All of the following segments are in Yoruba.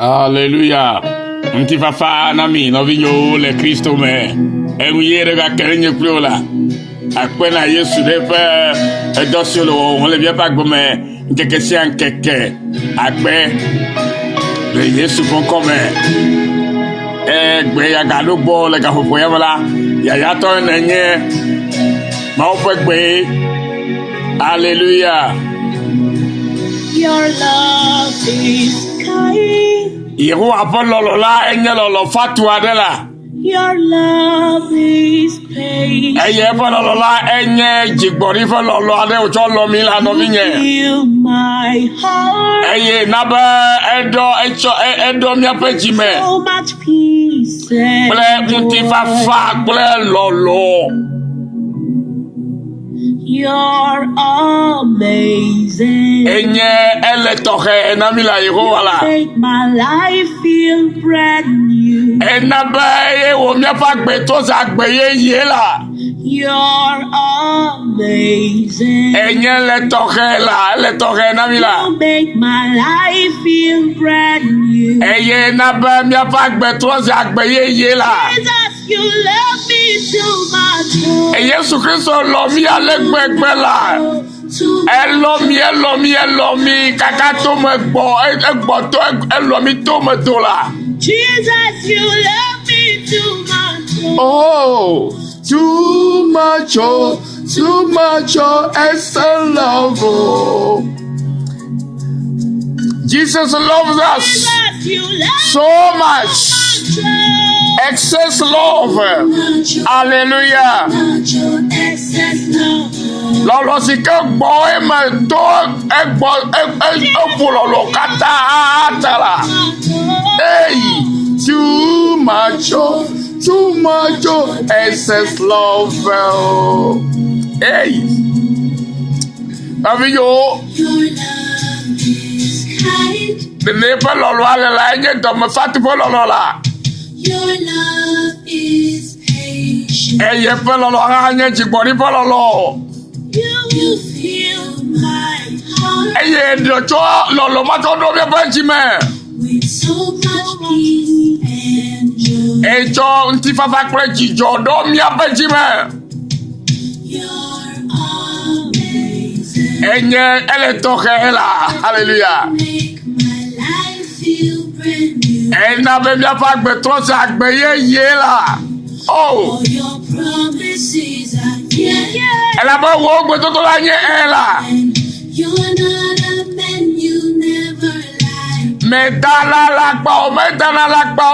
Alléluia. Nti fafa na mi no vinyo le Kristo me. Enuyere ga kerenye plola. Akwena Yesu de fe edosio on le bien pas gome. Nkeke si ankeke. Akpe le Yesu fon comme. Gbe ya ga lo gbo le ga fofo ya mala. Ya ya to nenye. Ma o fe gbe. Alléluia. Your love is kind. Ihu apololola enyelolo fatwa de la. Your love is patient. Eye pololola enye jigbori fololo ade ojo lo mi la no mi yen. Fill my heart. Eye nabe edo mi apejime. So much peace. Ple muti fafa ple lolo. You're amazing. Enye ele tohe enamila ihu wala. Make my life feel brand new. Enabe wo mi afa gbe to za gbe ye la. You're amazing. Enye le tohe enamila. You make my life feel brand new. Eye nabe mi afa gbe to za gbe ye la. Jesus, you love me too much. Yesu Kristo lo mi alegbe la. Elomi kaka to me egbo to elomi to me do la. Jesus, you love me too much. Oh, too much, it's a love. Oh. Jesus loves us Jesus, you love so much. me. Excess love. Hallelujah. Lolo si ke gbo e ma do egbo opulolo kata atala. Hey, too much, excess love. Hey, aviyo. The neighbor lolo ale la enye to me fati lolo la. Your love is patient. Eye lolo anye jigbori lolo. You fill my heart Eye dojo lolo ma to do be benjime. with so much peace and joy. Ejo nti fafa kure jijo do mi benjime. You're amazing. Enye ele toke la. Hallelujah. Make my life feel brand new. Ena be mi afa gbe to sa gbe ye la. Oh. All your promises are yes. Ela ba wo gbe to la nye ela. And you're not a man, you never lie. Me dala la pa o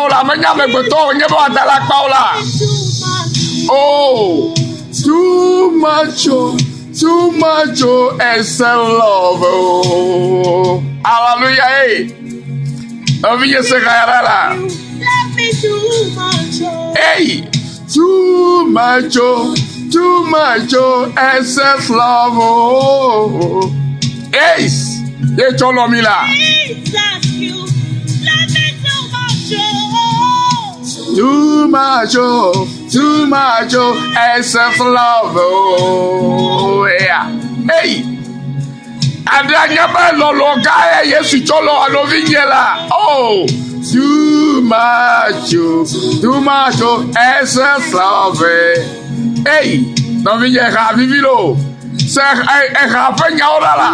la me nya me gbe to nye ba dala pa o la. Too much. Oh, too much, it's a love. Oh. Hallelujah. Hey. Oviye se kayara. Love me too much. Hey. Too much, excess love. Oh. Hey. Ye cholo mila. Jesus, you love me too much. Too much, excess love. Oh, yeah. Hey. Adanya ba lolo ga Yesu cholo anovinyela. Oh. Too much, excess love. Hey. Novinyela vivilo. Se ha fenya ora la.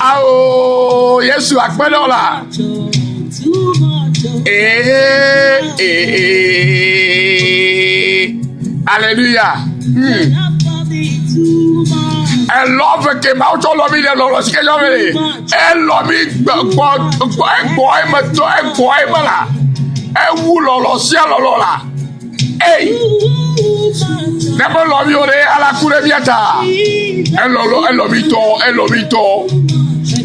Ah, Yesu akpelo la. Too much. Hallelujah. I love que ma to lo mi le lo si ke yo mi. Lo mi gbo e ma to e ma la. Wu lo si lo la. Hey. Never love you re ala kure biata. Lo mi to.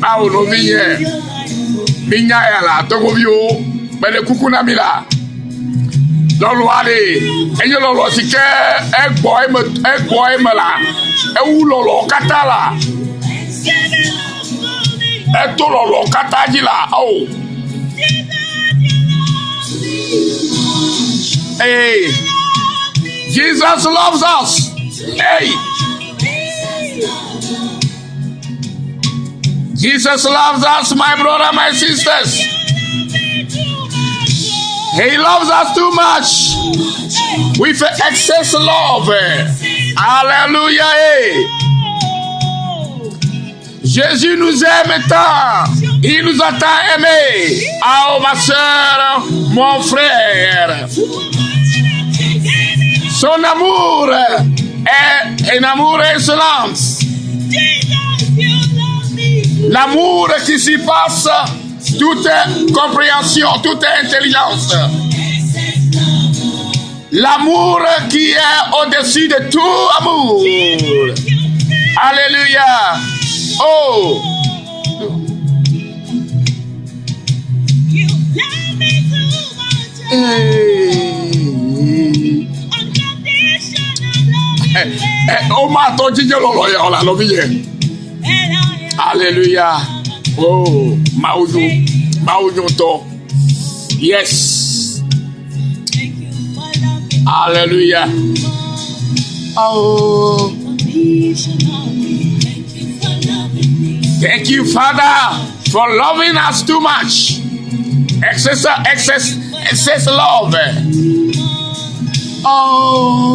Ah, lo mi ye. Minya ya la to go bio. Bele kuku na mi la. Lolo ale. Enyo lolo si ke egbo e ma la. Ewu lolo kata la. Eto lolo kata ji la. Oh. Hey. Jesus loves us. Hey. Jesus loves us, my brother, my sisters. He loves us too much. With excess love. Alléluia. Jésus nous aime tant. Il nous a tant aimés. Oh ma soeur, mon frère. Son amour est un amour excellent. L'amour qui surpasse toute compréhension, toute intelligence. L'amour qui est au-dessus de tout amour. Alléluia. Oh. Alléluia. Oh, Maudou. Yes. Alléluia. Oh. Thank you, Father, for loving us too much. Excess love. Oh.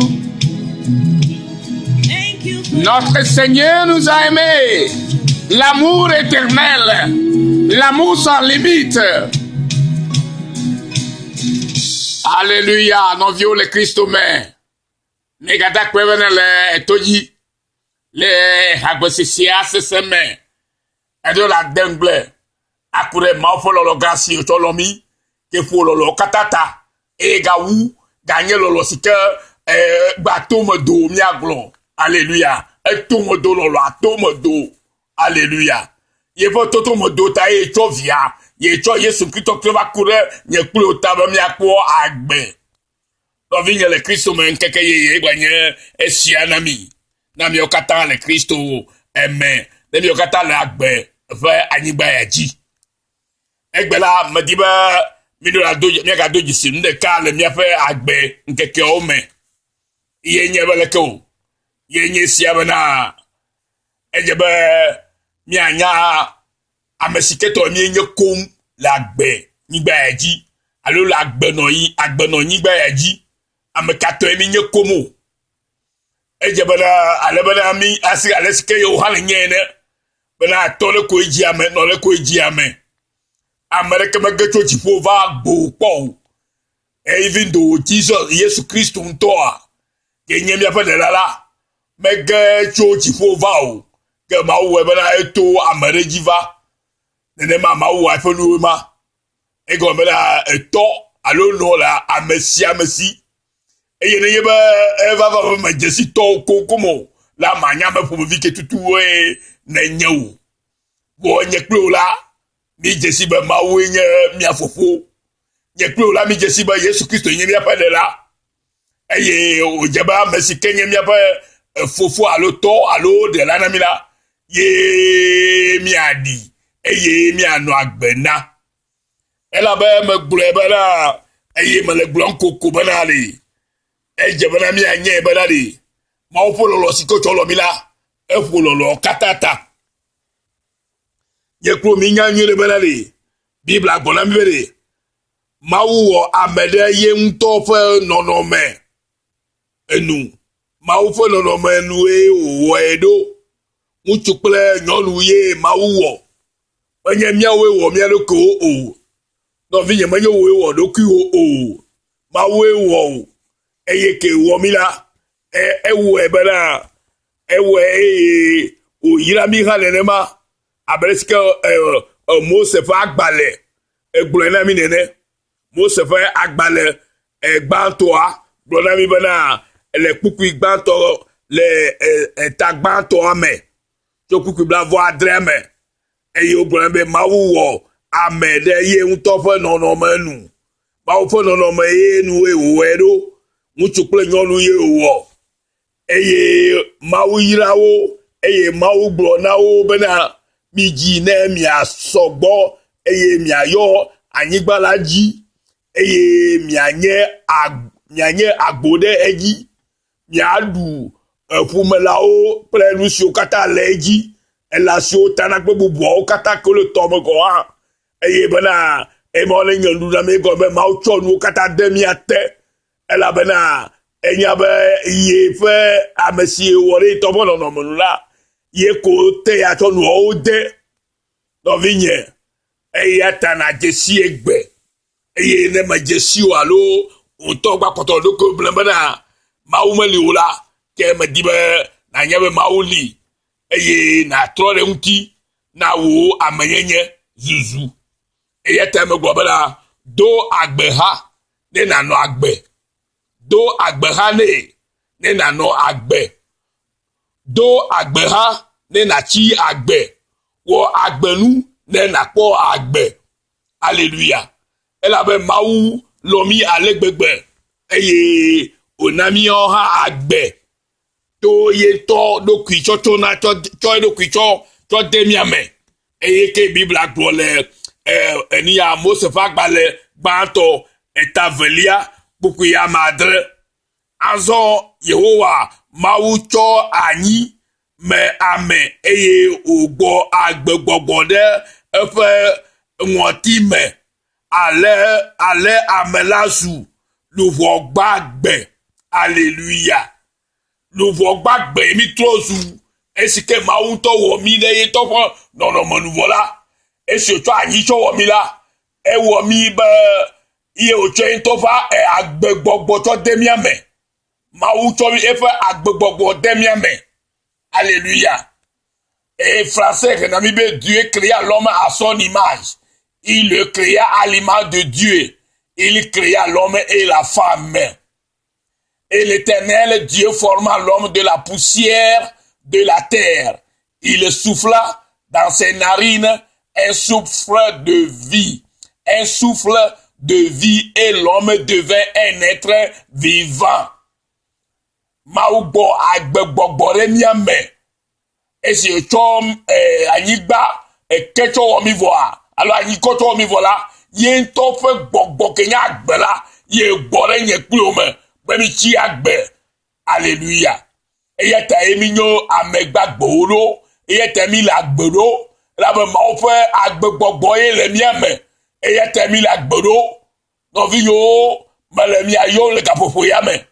Notre Seigneur nous a aimés. L'amour éternel. L'amour sans limite. Alléluia. Non vieux le Christ humain. Negata kwevene le etoji. Le agosisia seseme. Edo la dengle. Akure maufo lolo gasi otolomi. Kefo lolo katata. Ega wu. Ganye lolo sike. Batome do miaglo. Alléluia. Etomo do lolo atome do. Alléluia. Yevo toto mo do ta ye chovia. Ye cho Yesu Kristo kleva kure. Nye kule otaba miakwo agbe. Lovinye le Kristo men keke ye gwenye esianami. Nami okata le Kristo eme. Nami okata le agbe. Ve anigba yaji. Egbe la mediba mido la doji miaka doji si nde ka le miafe agbe nkeke ome. Ye nyebe le ko. Ye nye siabana. Ejebe mianya amesiketo mi nye kom la gbe nigba yaji. Alo la gbe no nigba yaji. Amekato mi nye komo. Ejebana alebana mi asi alesike yo hale nyene. Bana tole ko eji ame no le ko eji ame. America mageto chifo va bo po. Even though Jesus Yesu Kristo ntoa. Ke nyemi afa de lala. Mageto chifo va o. Ke ma wo bana eto amareji va. Nene ma wo afa no ma. Ego bana eto alo no la amesi. Eye ne yeba eva ma jesi to kokomo la manya me pour vi ke tutu na nyawo bo nyeklo la mi jesi ba mawo nye mi afofo nyeklo la mi jesi ba Yesu Kristo nye mi apa de la eye o jaba mesi kenye mi apa fofo alo de la na mi la ye mi adi eye mi anu agbena ela ba me gble ba la eye me le gblon koko bana le ejebana mi anye badari ma ofolo siko cholo mila efolo katata yekro mi nyanye le badari bible agbona mi bere ma wo amede ye nto fe nonome enu ma ofo nonome enu wo edo mutukple nyolu ye ma wo onye miawe wo mialo ko o no vinye manyo wo do ku o ma wo eye ke womila ewu ebera ewe o yira mi halenema abreska Mose fa agbale egbulena mi nene Mose fa agbale egbantoa blona mi bana le kuku igbanto le tagbanto ame to kuku bla vo adreme eye ogbona be mawo ame de ye unto fo no manu bawo fo no me enu ewo mutukple nyonu ye wo eye mawu yirawo eye mawu gbonawo bena miji na mi asogbo eye mi ayo anyigbalaji eye mi anye agbode eji mi adu fumelawo plenu si okata leji elasio tanakpe bubu okata ko le tomo ko ha eye bena et mon ligne nous a mis comme maucho nous kata demi-ate elle a bena enyabe ye fait à monsieur wori to bon non mon là ye côté à ton ode no vigne et ya tana jesi egbe et ne ma jesi walo on to gba koto do ko blembana maumeli ola ke me dibe na nyabe mauli et na trole unti na wo amenyenye zuzu eye teme gbobela do agbeha ne na no agbe do agbeha ne na no agbe do agbeha ne na chi agbe wo agbenu ne na po agbe hallelujah elabe mawu lomi alegbegbe eye onami oha agbe to ye to do kwicho to na to do kwicho to demiame eye ke bible agbole eni ya Mose fa gbale gbanto etavelia buku ya madre azo Yehowa mawucho anyi me ame eye ogbo agbegbogbo de efe nwoti me ale amelasu luvo gbagbe hallelujah luvo gbagbe mi trozu esike mawuto wo mi le to fo no monu vola esi ocho anyi cho wo mi la e wo mi be iye ocho to fa agbegbogbo to demiame mawuto mi efe agbegbogbo demiame alléluia et français que nami be Dieu créa l'homme à son image il le créa à l'image de Dieu il créa l'homme et la femme et l'Éternel Dieu forma l'homme de la poussière de la terre il souffla dans ses narines un souffle de vie et l'homme devint un être vivant. Maubo agbegbogbo remiame. Esi chom anyigba kecho omivoa. Alors anyikocho omivola yen tofe gbogbo kenya agbela ye gbore nye kulome bemi chi agbe. Alléluia. Eyata eminyo amegbagbo ro, eyata mi la gbero. La be ma fe agbegbogbo ye le miame eye temi la gboro no vi yo male mi ayo le kapofo ya me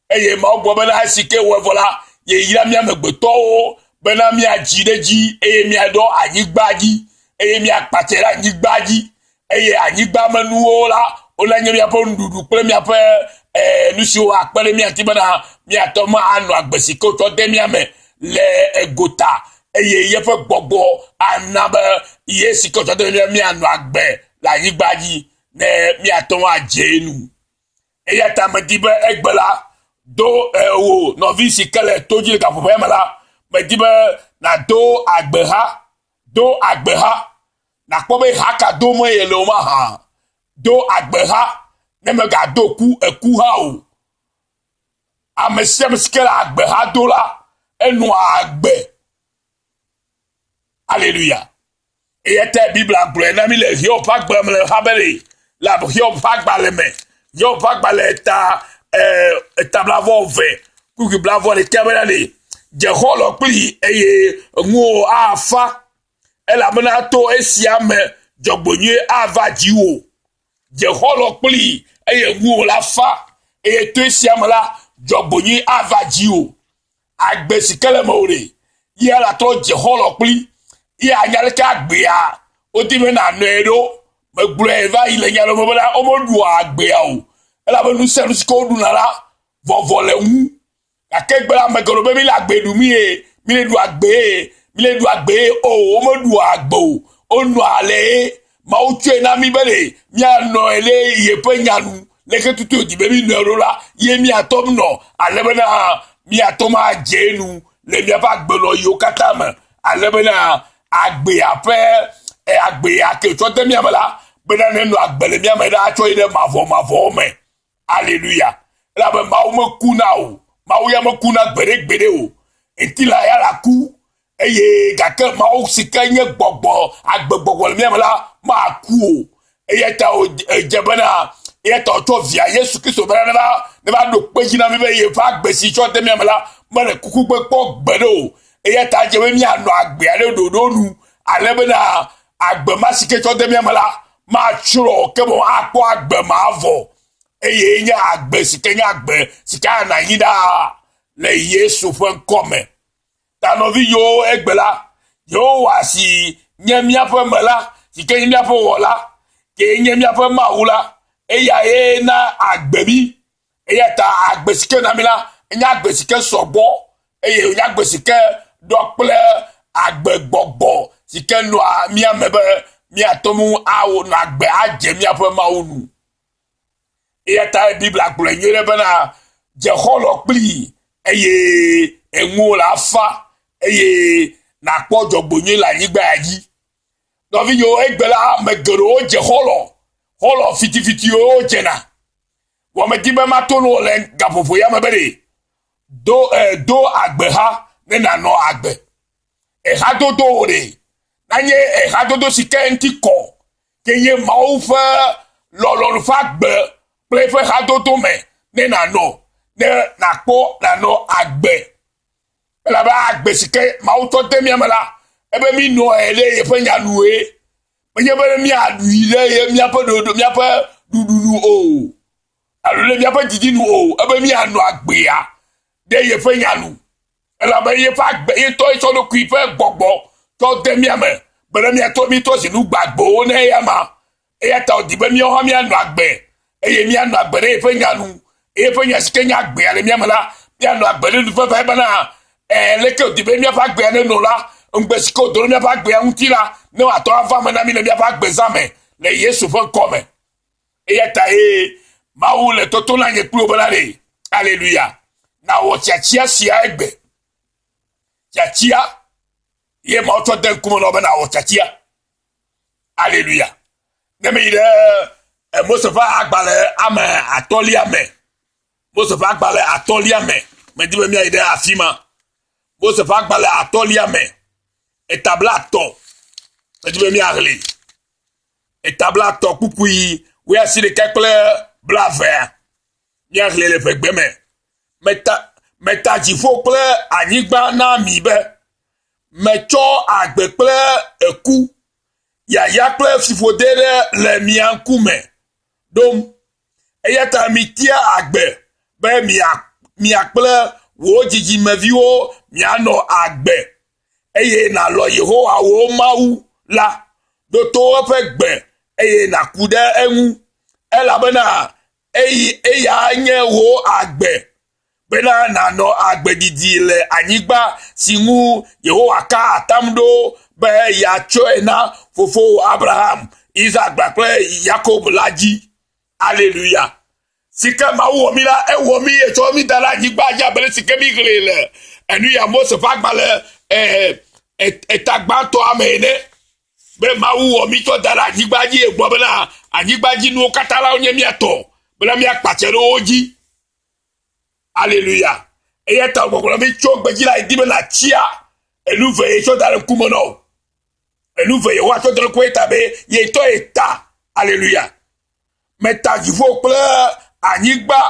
eye ma gbo be na sike we vola ye yira miame gbeto o be na mi ajideji eye mi ado anyigbaji eye mi apatera anyigbaji eye anyigba manu o la o la nyemi apo ndudu pe mi apo nusi o apere mi ati bana mi atoma anu agbesiko to de miame le egota eye yefe gbogbo anabe yesi ko to de mi anu agbe la yigbaji ne mi aton ajenu eye ta me dibe egbela do wo no vi sikele toji ka fo mala me dibe na do agbeha na ko be haka do mo ye lo ma ha do agbeha ne me ga do ku eku ha o amesem sikele agbeha do la enu agbe. Alléluia. Et était Bible en bleu, n'a mis le Hiob pas gbem le habeli. La Hiob pas gbaleme. Hiob pas gbale ta blavo ve. Kuki blavo le kebelani. Jeholo pli eye ngo afa. El amenato esiame jogbonye ava jiwo. Jeholo pli eye ngo la fa. Eye to esiame la jogbonye ava jiwo. Agbe sikele mori. Ye la to Jeholo pli ye anyale ka gbea o ti me na nero me gblo eva ile nyalo mo bala o mo du agbea o ela be nu se nu ko du na la vovole hu akegbe me goro be mi la gbedu mi le du agbe o mo du agbo o nu ale ma o tue na mi bele mi ano ele ye pe nyanu le ke tutu di be mi nero la ye mi atom no ale be na mi atoma jenu le mi pa gbelo yo katama ale be na agbe ape agbe ake to te mi amala bena nenu agbele mi amada cho ide mavo me hallelujah la be ma o me kuna o ma o ya me kuna gbere o etila ya la ku eye gake ma o sikanye gbogbo agbegbogbo mi amala ma ku o eye ta o jebena eye ta to via Yesu Kristo bena ne ba do peji na mi be ye fa agbe si cho te mi amala mo le kuku gbe po gbere o eye ta je we mi anu agbe ale dodo nu ale bena agbe masike cho de mi amala matsro ke bon akpɔ agbe mavɔ eye nye agbe si ke nye agbe si ke ananyi ɖa le Yesu ƒe ŋkɔme ta nɔvi yiwo egbe la yewo wɔ asi nye míaƒe me la si ke nye míaƒe wɔla ke nye míaƒe Mawu la eya ye na agbe mi eya ta agbe si ke na mi la nye agbe si ke sɔgbɔ eye nye agbe si ke ɖɔ kple agbegbɔgbɔ si ke nɔa míame be míate ŋu awɔ nɔ agbe adze míaƒe Mawu nu eya ta Biblia gblɔe nyuie ɖe bena dze xɔlɔ kpli eye eŋuwo le afa eye nakpɔ dzɔgbonyui le anyigba ya dzi nɔvi yiwo egbe la ame geɖewo dze xɔlɔ fitifitiwo dzena wɔmedi be mato no le gaƒoƒo ya me be ɖe do agbe ha ne nanɔ agbe ehadodo wo ɖe nanye ehadodo si ke ŋuti kɔ ke ye Mawu ƒe lɔlɔ̃ ƒe agbe kple eƒe hadodo me ne nanɔ ne nakpɔ nanɔ agbe elabe agbe si ke Mawu tɔ de míame la ebe mi nɔ ɖe yeƒe nyanuwoe menye be miaɖui ɖe míaƒe ɖuɖunu o alo ɖe míaƒe didinu o ebe mianɔ agbea ɖe yeƒe nyanu elabe yeƒe agbe yetɔ etsɔ ɖokui ƒe gbɔgbɔ tɔ de míame be ne mitɔ zi nu gbagbewo ne eya ma eya ta wòdi be míawo hã míanɔ agbe eye míanɔ agbe ɖe yeƒe nyanu yeƒe nya si ke nye agbea le míame la míanɔ agbe ɖe nuveve bena leke wòdi be míaƒe agbea ne nɔ la ŋgbe si ke wòdo ɖe míaƒe agbea ŋuti la ne wòatɔ ava me na mí le míaƒe agbeza me le Yesu ƒe ŋkɔme eya ta ye Mawu le toto na nye kpli wo bena ɖe aleluya na wɔ tiatia sia egbe tiatia ye Mawu tsɔ de ŋkume na wo bena wɔ tiatia aleluya ne me yi ɖe Mose ƒe agbalẽ ame atɔ̃lia me Mose ƒe agbalẽ atɔ̃lia me medi be míayi ɖe afi ma Mose ƒe agbalẽ atɔ̃lia me etabla atɔ̃ medi be míaɣli etabla atɔ̃ kpukpui wuiasiɖeke kple blavea míaɣli le ƒe gbe me meta dziƒo kple anyigba na mi be metsɔ agbe kple eku yaya kple fiƒode ɖe le mia ŋkume ɖom eya ta mitia agbe be mia kple wo dzidzimeviwo mianɔ agbe eye nalɔ Yehowa wo Mawu la ɖo to eƒe gbe eye naku ɖe eŋu elabena eya nye wo agbe bena nanɔ agbedidi le anyigba si ŋu Yehowa ka atam ɖo be yeatsɔe na fofo Abraham Isaac kple Yakob la dzi aleluya si ke Mawu wɔ mi la ewɔ mi etsɔ mi da ɖe anyigba dzi abe si ke mi ɣli le enu ya Mose ƒe agbalẽ etagbãtɔa me ene be Mawu wɔ mi tsɔ da ɖe anyigba dzi egblɔ bena anyigba dzi nuwo katã la wonye miatɔ bena miakpatse ɖe wo dzi aleluya eya ta gbɔgblɔ mi tso gbedzi la edi be natsia enu ve ye tsɔ da ɖe ŋkume na wo enu ve Yehowa tsɔ da ɖe ŋkume ta be yetɔ eta aleluya meta dziƒo kple anyigba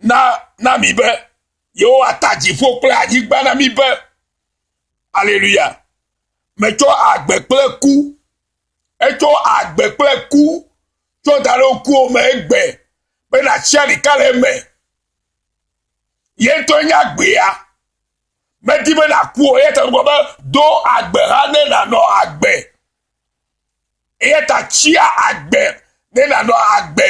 na mi be Yehowa ta dziƒo kple anyigba na mi be aleluya metsɔ agbe kple ku etsɔ agbe kple ku tsɔ da ɖe ŋkuwo me egbe be natsia ɖeka le eme ye ŋutɔ nye agbea medi be naku o eya ta gblɔ be do agbe hã ne nanɔ agbe eya ta tsia agbe ne nanɔ agbe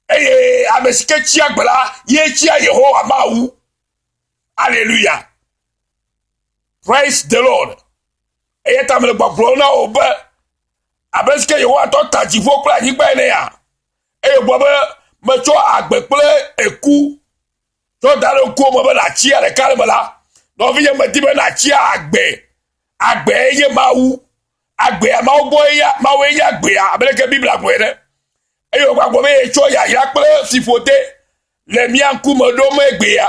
eye ame si ke tsia agbe la ye tsia Yehowa Mawu aleluya praise the Lord eya ta me le gbɔgblɔ na wo be abe si ke Yehowa tɔ ta dziƒo kple anyigba ene ya eye gblɔ be metsɔ agbe kple eku tɔ da ɖe ŋkuwo me be natsia ɖeka le me la nɔvinye medi be natsia agbe ye Mawu agbea Mawu gbɔ Mawu ye agbea abe leke Biblia gblɔe ɖe eye wògbagbɔ be etsɔ yayra kple fiƒode le mia ŋkume ɖom egbea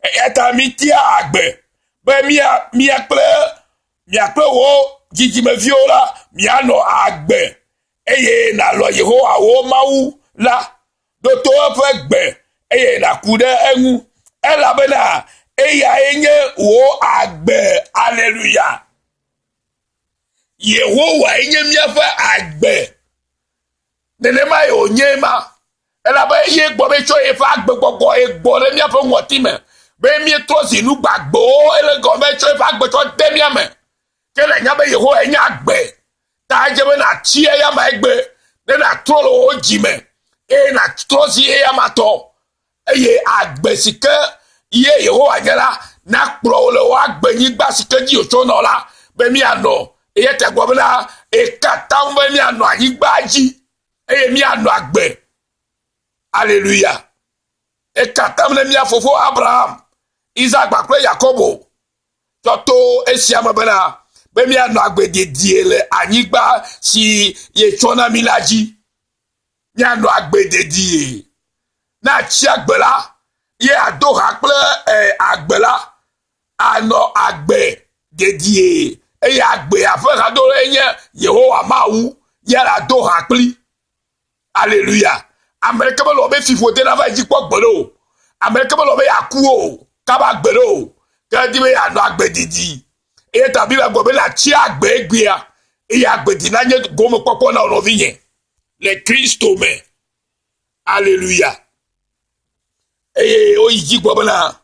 eya ta mitia agbe be mia kple wo dzidzimeviwo la mianɔ agbe eye nalɔ Yehowa wo Mawu la ɖo to eƒe gbe eye naku ɖe eŋu elabena eya nye wo agbe aleluya Yehowa enye miafa agbe nenema yo nyema ela ba ye gbo be cho e fa agbe gogo e gbo le miafa ngoti me be mi trozi nu gbagbo ele go be cho e fa agbe to de mia me ke le nya be Yehowa enye agbe ta je be na tie ya ma egbe ne na trolo ojime e na trozi e ya mato eye agbe sike ye Yehowa nyela na kpro le wa agbe nyi gba sike ji o cho no la be mi ano eye te gbo bla e kata mbe mi ano anyigba ji eye mi ano agbe hallelujah e kata mbe mi afofo Abraham Isaac bakle Yakobo toto esiama bena be mi ano agbe dediele anyigba si ye chona milaji mi ano agbe dedie na chi agbe la ye ado hakple agbela ano agbe dedie eye agbe afera do enye Yehowa mawu ye la do hakpli hallelujah America be lo be fifote na va ji po gboro America be lo be yaku o ka ba gboro ka di be ano agbe didi eye tabi la gobe la chi agbe egbia eye agbe di na nye gomo popo na ono vinye le Kristo me hallelujah eye o yi gbo bana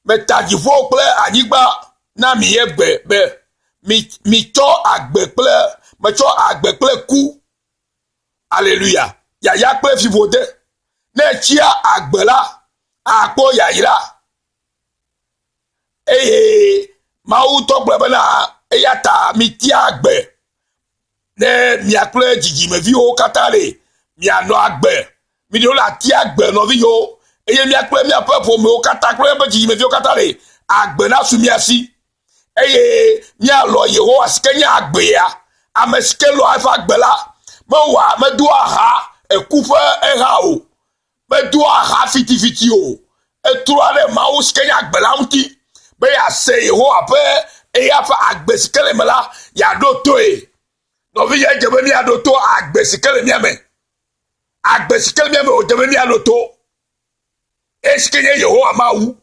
metaji fo ple anigba na mi egbe be mi cho agbe ple me cho agbe ple ku hallelujah ya ple fifode na chia agbe la apo ya ira eye ma u to gbe bana eya ta mi ti agbe ne mi akple jiji me vi o katale mi ano agbe mi do la ti agbe no vi yo eye mi akple mi apapo me o katakle be jiji me vi o katale agbe na su mi asi eye mi alo Yehowa sikenya agbe ya ameskelo afa agbe la me wa me do aha ekufa eha o me do aha fiti o etura le ma o sikenya agbe la unti be ya se Yehowa pe eya fa agbe sikele me la ya do to e no vi ye jebe mi ado to agbe sikele mi ame agbe sikele mi ame o jebe mi ado to esikenya Yehowa mawu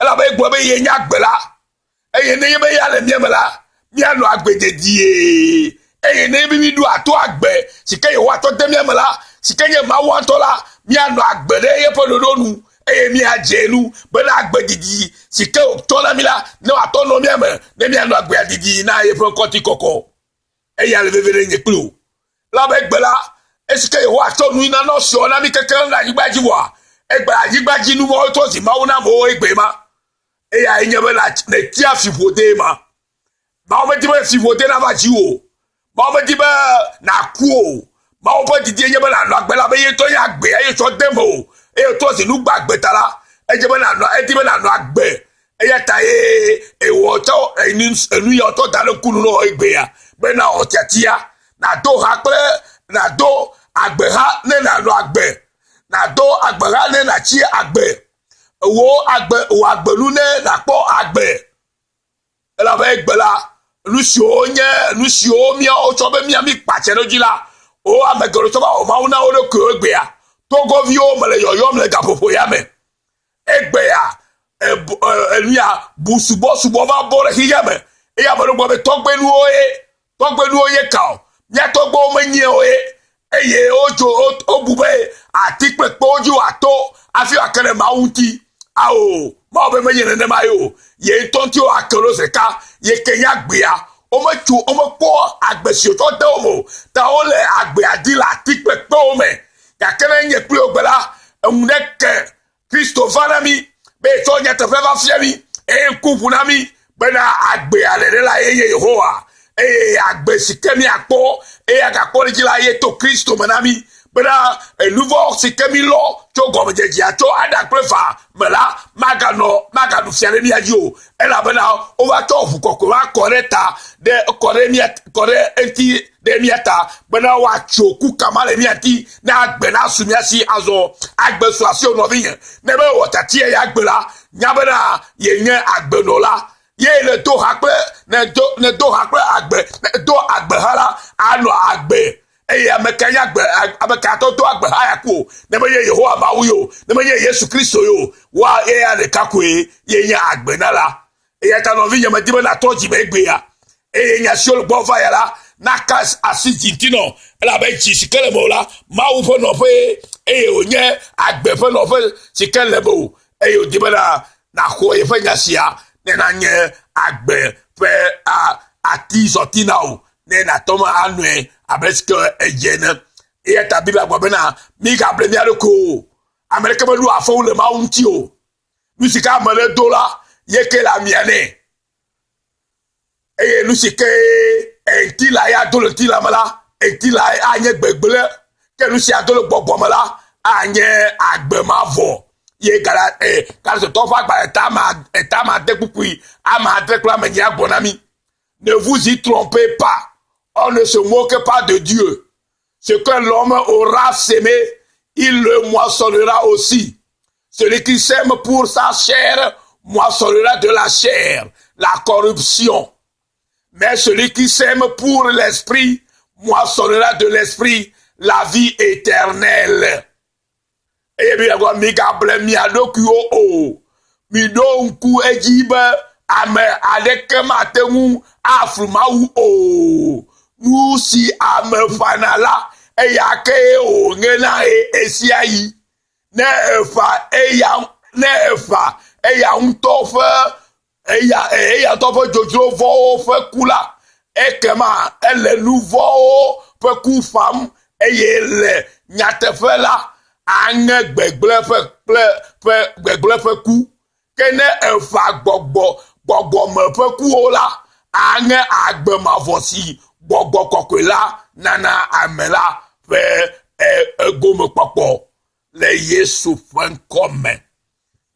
ela be gbo be ye nya agbe la eye ne be ya le mi ame la mi alo agbe dedie eye ne bi du ato agbe sike Yehowa to de mi ame la sikenya mawu to la mi alo agbe le ye po dodonu eye mi ajenu be la agbe didi sike o to la mi la ne wa to no mi ame ne mi alo agbe didi na ye po koti koko eye ale vevere nye klo la be gbe la esike Yehowa to nu ina no so na mi keke na yigbaji wa egba yigbaji nu mo to si mawu na mo egbe ma eye enye be la ne ti afifode ma o me ti be fifode na ba ji o ma o me ti be na ku o ma o be didi enye be la no agbe la be ye to ya agbe eye so demo eye to si nu gbagbe tara eje be na no e ti be na no agbe eye ta e wo to enu yo to da lo kunu no egbe ya be na otiatia na do hakple na do agbe ha ne na lo agbe na do agbe ha ne na chi agbe wo agbelu ne na po agbe ela be egbe la lusio mi o so be mi ami pache loji la o amegoro so ba o ma una o le ko egbe ya to go vi o mele yo mele ga popo ya me egbe ya eluya busubo ba bo le hiya me e ya bo gbo be to gbenu oye ka o nya to gbo mo nyi oye eye ojo obube ati pepe oju ato afi akere maunti ao ma obe me yene ne mayo ye tonti o akero seka ye kenya gbia o me tu o me po agbesi o to de o mo ta o le agbe adila ati pepe o me ya kere nye pri ogbela enuneke Christopher na mi be to nya te feva fiami e kufu na mi be na agbe alere la ye Yehowa agbe sikemi akpo agapo jila ye to Kristo manami bena nouveau sikemi lo to gomejeji ato ada prefa mela maganu fiale mi ajo ela bena o va to fu kokko wa correcta de kore enti de miata bena wa choku kamale miati na agbe na sumiasi azo agbe so asio no vinye ne be wotati ya agbe la nya bena ye nye agbe no la ye le do hakpe ne do hakpe agbe ne do agbe hala ano agbe eye amekanya agbe abekato do agbe haya ku ne be ye Yehowa mawu yo ne be ye Yesu Kristo yo wa ye ale kakwe ye nya agbe nala eye ta no vinye madibe na toji be egbe ya eye nya si le gbɔ va ya la naka asi tinti nɔ elabe tsi si ke le me la mawu ƒe nɔƒe eye wònye agbe ƒe nɔƒe si ke le me o eye wòdi be na xɔ yeƒe nya sia ne na nye agbe ƒe ati zɔti na o ne na tɔ me anɔe abe si ke edze ne eye ta Biblia gblɔ bena mi gable mia ɖokui o ame ɖeke meɖo afɔwu le Mawu ŋuti o nu si ke ame ɖe do la ye ke le amia nɛ eye nu si ke ŋti la ya do le ŋti la me la ŋti la anye gbegble ke nu si ado le gbɔgbɔ me la anye agbe mavɔ ye galatɔwo ƒe agbalẽ eta ma de kpukpui ama adre kple ame nye agbɔ na mi. Ne vous y trompez pas, on ne se moque pas de Dieu. Ce que l'homme aura sémé, il le moissonnera aussi. Celui qui sème pour sa chair moissonnera de la chair la corruption. Mais celui qui sème pour l'esprit moissonnera de l'esprit la vie éternelle. Et bien, mi gable mi adokuo o. Mi do nku ejibe ame adeke matemu afrumawu o. Nu si ame fanala eya ke o ngena esiayi. Ne efa eya untofe eya tofe jojo vo fe kula. Ekema ele nuvo fe ku fam eye le nyatefe la ange gbegble fe ku kene efa gbogbo me fe ku o la ange agbe mavosi gbogbo kokwe la nana amela fe egome kpokpo le Yesu ƒe ŋkɔme.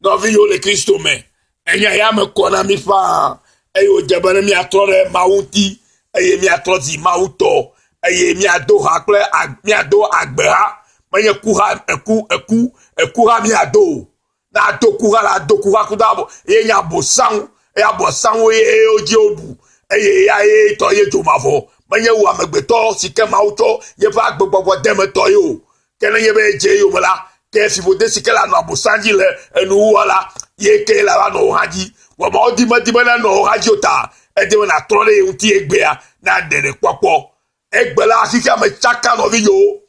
Nɔviwo le Kristo me. Enya ya me kɔna mi fa eye wòdze be ne miatrɔ ɖe Mawu ŋuti eye miatrɔ zi Mawu tɔ eye miado ha kple miado agbe ha menye eku ha miado o. Na do ku ha la do ku ha kudo abo ye nya bosanwo ye odzi oɖu eye ya ye tɔ ye dzomavɔ menye wo amegbetɔ si ke Mawu tsɔ yeƒe agbegbɔgbɔ demetɔ ye o. Ke ne nye be dze yo me la ke fifode si ke la nɔ abosan dzi le enuwua la ye ke la va nɔ wo hã dzi wɔ ma wo di be na nɔ wo hã dzi o ta edi be na trɔ ɖe ye ŋuti egbea na ɖe ɖe kpɔkpɔ egbe la asi ke ame tsaka nɔvi yo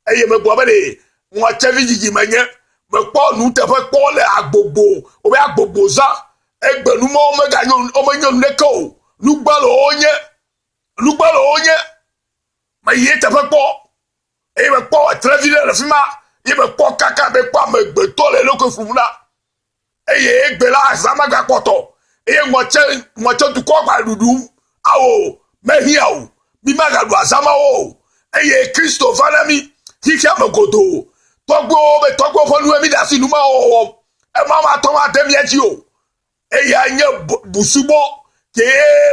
eye megblɔ be ne ŋɔtsevi dzidzi menye mekpɔ nuteƒe kpɔ le agbogbo wobe agbogbo za egbe numɔwo womenye nu ɖeke o nugbalowo nye meyi teƒe kpɔ eye mekpɔ etrevi ɖe le fi ma ye mekpɔ kaka be kpɔ amegbetɔ le loko fum la eye egbe la azama gakpɔtɔ eye ŋɔtse dukɔ gba ɖuɖum awo mehia o mi magaɖu azamawo o eye Kristo va na mi xixia me godo tɔgbewo ƒe nu mi ɖe asi numa wɔwɔ ema ma tɔ ma de mia dzi o eye nye busubɔ ke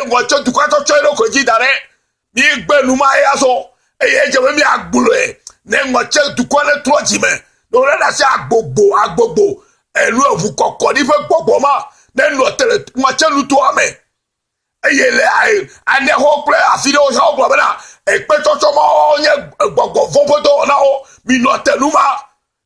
ŋɔtse dukɔ tsɔtsɔ ye ɖe ko dzi da ɖe mi gbe numa ya zɔ eye edze be mi agblɔe ne ŋɔtse dukɔ ne trɔ dzime ne wòle ɖe asi agbogbo enu eʋu kɔkɔɖi ƒe gbɔgbɔ ma ne nɔ te le ŋɔtse nutoa me eye le anexɔ kple afi ɖewo hã wogblɔ bena ekpetsɔtsɔ mawo nye gbɔgbɔ vɔ ƒe dɔwɔnawo mi nɔ te nu ma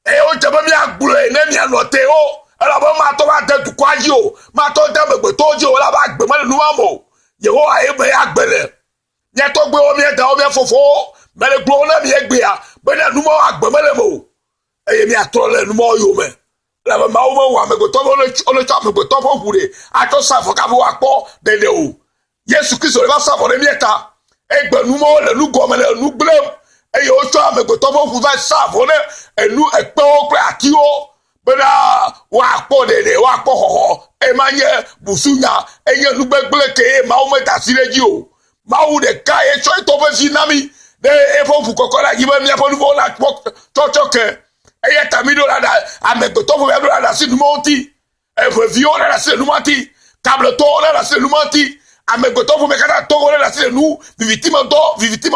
eye wodze be miagblɔe ne mianɔ te o elabe matɔ va de dukɔa dzi o matɔ de amegbetɔwo dzi o elabe agbe mele nu ma me o Yehowa ye me agbe le miatɔgbewo miedawo mia fofowo mele gblɔwo ne miegbea bena numawo agbe mele me o eye miatrɔ le numawo yome elabe Mawu mewɔ amegbetɔwo wole tsɔ amegbetɔ ƒe ʋu ɖe atsɔ sa vɔ kabe woakpɔ ɖeɖe o Yesu Kristo le va sa vɔ ɖe mia ta egbe numawo le nu gɔme le nu gblẽm eye wotsɔ amegbetɔ ƒe ʋu va sa vɔ ɖe enu ekpewo kple atiwo bena woakpɔ ɖeɖe woakpɔ xɔxɔ ema nye busunya enye nugbegble ke Mawu meda asi ɖe dzi o Mawu ɖeka ye tsɔ etɔ ƒe vi na mi ɖe eƒe ʋu kɔkɔ la dzi be miaƒe nu vɔwo la tsɔtsɔ ke eye ta mi ɖo la amegbetɔ ƒe ɖo la asi numawo ŋuti eʋeviwo le asi numa ŋuti kabletɔwo le asi numa ŋuti amegbetɔ ƒe katã togo le asi nu vivitime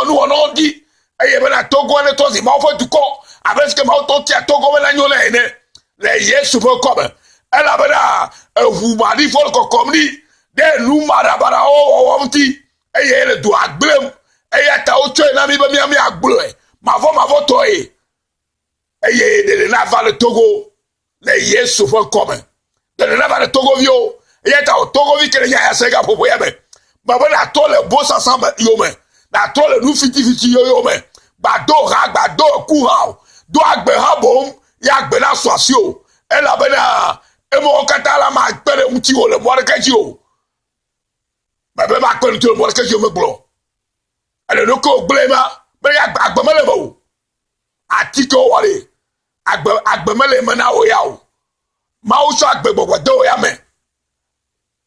nuwɔnawo ŋuti eye bena togo ne trɔ zi Mawu ƒe dukɔ abe sike Mawu tɔ tia togo be la nyo le ene le Yesu ƒe kɔme elabena eʋu maɖifɔ le kɔkɔm ɖi ɖe nu maɖabaɖawo wɔwɔ ŋuti eye le dua gblẽm eya ta wotsɔe na mi be miagblɔe mavɔ tɔe eye ɖeɖe nava le Togo le Yesu ƒe kɔme ɖeɖe nava le Togoviwo eya ta Togovi ke le nya ya se gaƒoƒo ya me Baba na to le bo sasamba yo me. Na to le nu fiti yo me. Gbado ra gbado ku ha. Do agbe ha bom ya agbe na swasio. E la bena e mo kata la ma pere muti o le mo ka ji o. Baba ma pere muti o mo ka ji o me gbo. Ale no ko gble ma be ya agbe mele bo. Atiko wale. Agbe mele me na o ya o. Ma o so agbe gbogbo do ya me.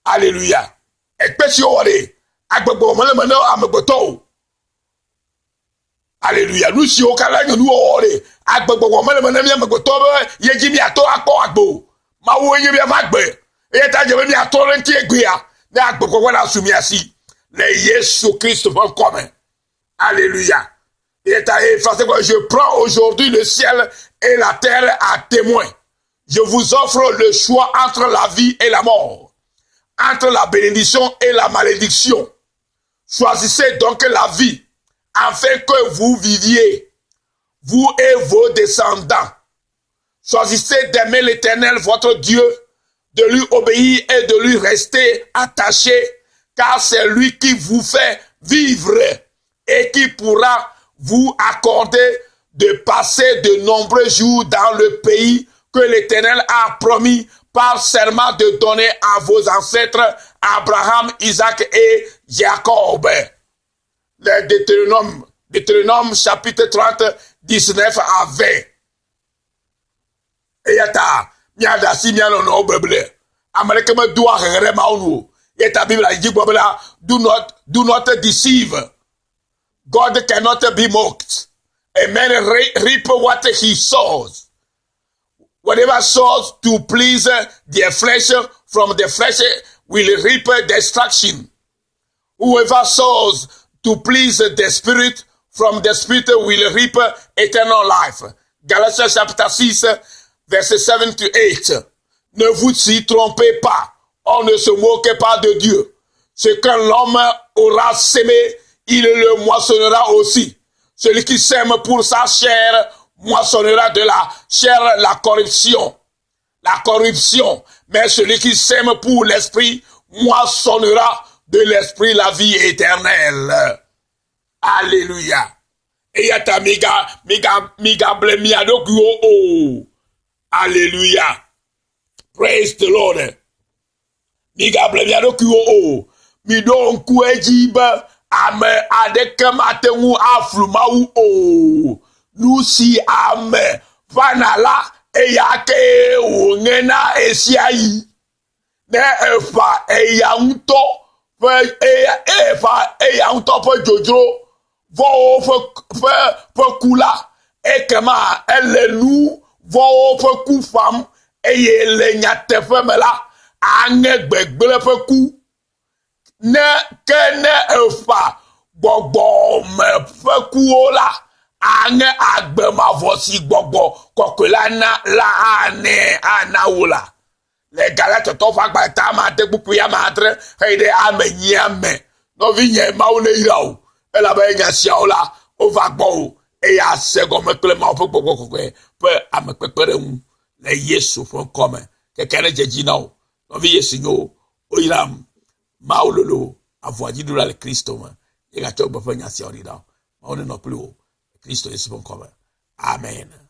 Hallelujah. Especially wale agbegbo mele me na amegboto. Hallelujah. Nous si o kala nous ore agbegbo mele me na mi amegboto be ye ji mi ato akpo agbo. Ma wo ye bi amagbe. E ta je mi ato renti egbe ya. Na agbegbo na sumi asi. Le Yesu Christ va comme. Alléluia. Et je prends aujourd'hui le ciel et la terre à témoin. Je vous offre le choix entre la vie et la mort, entre la bénédiction et la malédiction. Choisissez donc la vie, afin que vous viviez, vous et vos descendants. Choisissez d'aimer l'Éternel, votre Dieu, de lui obéir et de lui rester attaché, car c'est lui qui vous fait vivre et qui pourra vous accorder de passer de nombreux jours dans le pays que l'Éternel a promis par serment de donner à vos ancêtres Abraham, Isaac et Jacob. Le Deutéronome chapitre 30, 19 à 20. Et yata, miada si miano no beble. Amaleke me doa regre maunu. Yata Bible a dit do not deceive. God cannot be mocked. A man reap what he sows. Whatever sows to please their flesh, from the flesh will reap destruction. Whoever sows to please the spirit, from the spirit will reap eternal life. Galatians chapitre 6, versets 7 to 8. Ne vous y trompez pas. On ne se moque pas de Dieu. Ce que l'homme aura sémé, il le moissonnera aussi. Celui qui sème pour sa chair moissonnera de la chair la corruption. La corruption. Mais celui qui sème pour l'esprit moissonnera de l'esprit la vie éternelle. Alléluia. Et yata miga blemia dokuo. Alléluia. Praise the Lord. Miga blemia dokuo. Mi don kuejiba. Ame adeke matengu aflumawu o. Lusi ame fanala eyake ongena esiayi. Ne efa eyanto efa eyanto pe jojo vo fe kula ekema elenu vo fe ku fam eye le nyatefe mela angegbegble fe ku. Ne kene efa gbogbo me fekuo la ane agbe ma vosi gbogbo kokela na la ane anaula le galate to fa gba ta ma te pupu ya ma tre heide amenyi ame no vi nye ma o le ira o e la ba nya sia o la o va gbo o e ya se go me kle ma o gbogbo pe amepepere un le Yesu fon come ke kene jeji na o no vi Yesu nyo o iram Maulolo avoadi dura le Kristo ma e ga chok ba fanya si orida ma one no plus Kristo Yesu bon come amen.